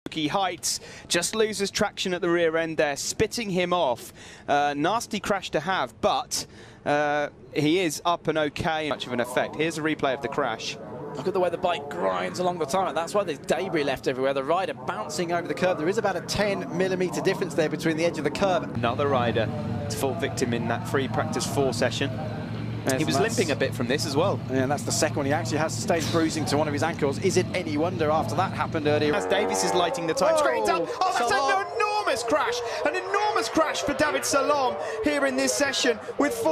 Heights just loses traction at the rear end there, spitting him off. Nasty crash to have, but he is up and okay. Much of an effect. Here's a replay of the crash. Look at the way the bike grinds along the tarmac. That's why there's debris left everywhere. The rider bouncing over the curb. There is about a 10mm difference there between the edge of the curb. Another rider to fall victim in that free practice 4 session. He was limping a bit from this as well. Yeah, and that's the second one. He actually has sustained bruising to one of his ankles. Is it any wonder after that happened earlier? As Davies is lighting the time screens up. Oh, that's an enormous crash! An enormous crash for David Salom here in this session with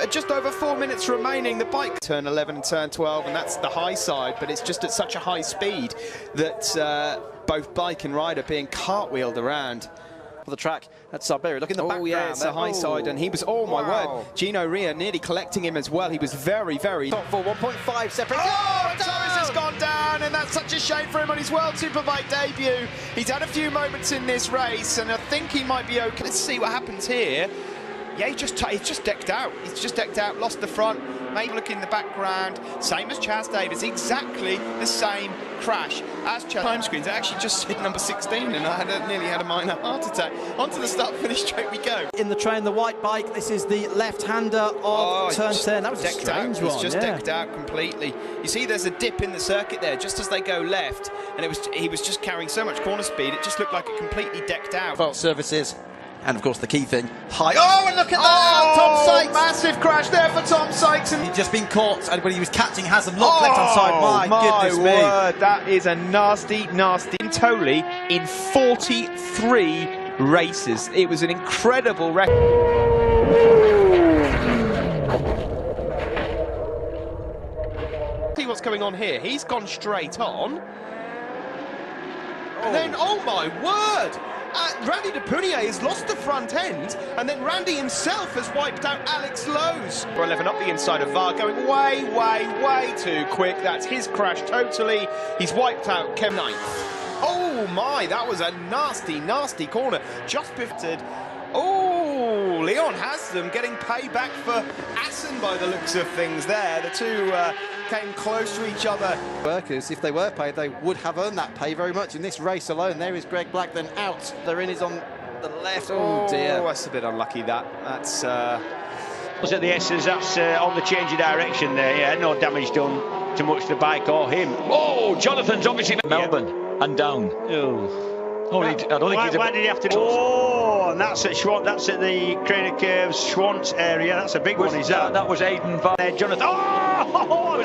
just over 4 minutes remaining. The bike turn 11 and turn 12, and that's the high side, but it's just at such a high speed that both bike and rider being cartwheeled around. For the track at Siberia. Look in the background. Yeah, it's a high side, and he was, oh my word, Gino Ria nearly collecting him as well. He was very, very... Top 4, 1.5 separate. Oh, Torres has gone down, and that's such a shame for him on his World Superbike debut. He's had a few moments in this race, and I think he might be okay. Let's see what happens here. Yeah, he's just decked out. He's just decked out, lost the front. Maybe look in the background. Same as Chaz Davies, exactly the same crash as Chaz. Time screens, I actually just hit number 16 and I nearly had a minor heart attack. Onto the start-finish straight we go. In the train, the white bike, this is the left-hander of turn 10. That was a strange one. It's just decked out completely. You see there's a dip in the circuit there, just as they go left, and he was just carrying so much corner speed, it just looked like it completely decked out. Fault services. And of course the key thing, high. Oh, and look at that! Tom Sykes! Massive crash there for Tom Sykes. And he'd just been caught, and when he was catching Haslam, look, left hand side. My goodness me. Word, that is a nasty, nasty. Totally in 43 races. It was an incredible record. See what's going on here. He's gone straight on. And then, oh my word! Randy de Punier has lost the front end, and then Randy himself has wiped out Alex Lowe's. 11 up the inside of VAR, going way, way, way too quick. That's his crash totally. He's wiped out Kev 9th. Oh my, that was a nasty, nasty corner. Just pivoted. Oh, Leon has them getting payback for Assen by the looks of things there. The two came close to each other. Workers, if they were paid, they would have earned that pay very much in this race alone. There is Greg Black, then out. Their in is on the left. Oh dear. That's a bit unlucky, that. That's... Was at the S's, that's on the change of direction there, yeah. No damage done to much the bike or him. Oh, Jonathan's obviously... Melbourne and down. Oh. I don't think why did he have to... Oh, and that's at Schwant, that's at the Craner Curves Schwant area. That's a big one, is that? That was Aiden Van Jonathan. Oh,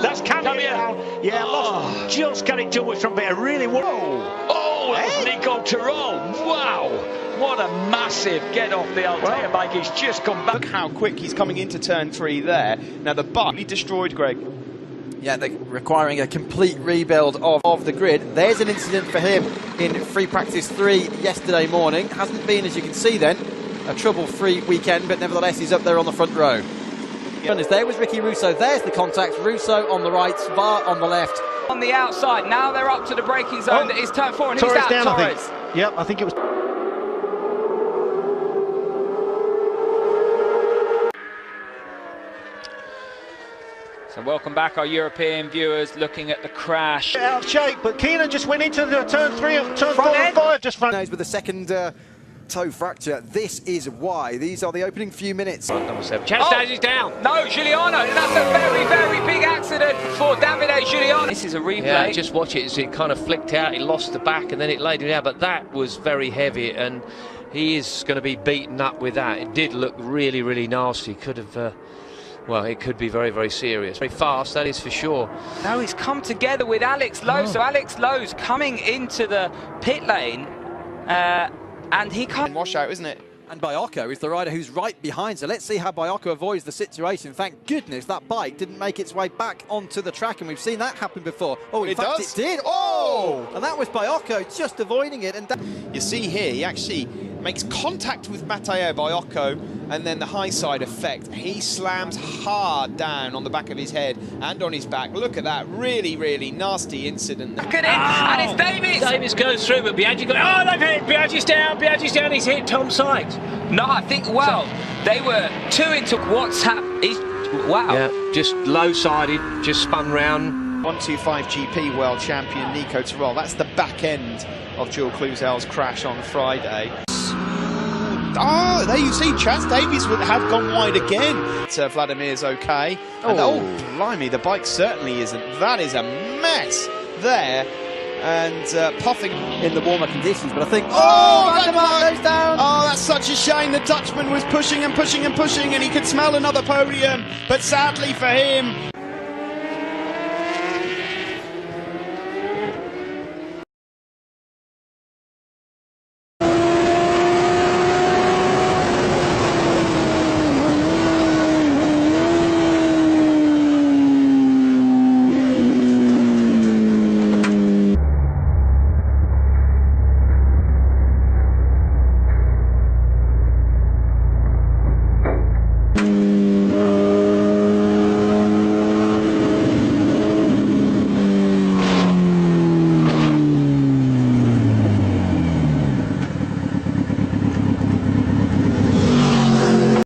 that's carrying down. Yeah, lost. Just carried too much from it. Really... Oh, that was Nico Tyrrell. Wow. What a massive get off the Altea bike. He's just come back. Look how quick he's coming into turn 3 there. Now, the bike he destroyed, Greg. Yeah, they're requiring a complete rebuild of the grid. There's an incident for him in free practice 3 yesterday morning. Hasn't been, as you can see then, a trouble-free weekend, but nevertheless he's up there on the front row. Yep. There was Ricky Russo. There's the contact. Russo on the right, VAR on the left. On the outside, now they're up to the braking zone. That is turn 4, and Torres who's that? Down, Torres. I think. Yep, I think it was... So welcome back, our European viewers, looking at the crash. Out of shape, but Keenan just went into the turn 3, turn 4 and 5, just front. With the second toe fracture. This is why. These are the opening few minutes. Number 7. Chaz is down. No, Giuliano. That's a very, very big accident for Davide Giuliano. This is a replay. Yeah, just watch it as it kind of flicked out. It lost the back and then it laid it out. But that was very heavy, and he is going to be beaten up with that. It did look really, really nasty. Could have... well, it could be very, very serious. Very fast, that is for sure. No, he's come together with Alex Lowe. So Alex Lowe's coming into the pit lane, and he can't... Washout, isn't it? And Bayako is the rider who's right behind. So let's see how Bayako avoids the situation. Thank goodness that bike didn't make its way back onto the track, and we've seen that happen before. Oh, in fact, it did. Oh! And that was Bayako just avoiding it. And you see here, he actually makes contact with Matteo Bayako, and then the high side effect. He slams hard down on the back of his head and on his back. Look at that. Really, really nasty incident. Look at it. And it's Davies. Davies goes through, but Biaggi goes, oh, they've hit. Biaggi's down. He's hit Tom Sykes. No, I think, well, they were too into what's happened. Wow. Yeah, just low-sided, just spun round. 125 GP world champion Nico Tyrrell. That's the back end of Jules Cluzel's crash on Friday. Oh, there you see, Chaz Davies have gone wide again. Vladimir's okay. And, blimey, the bike certainly isn't. That is a mess there. And puffing in the warmer conditions, but I think Vladimir goes down. Oh, that's such a shame. The Dutchman was pushing and pushing and pushing, and he could smell another podium, but sadly for him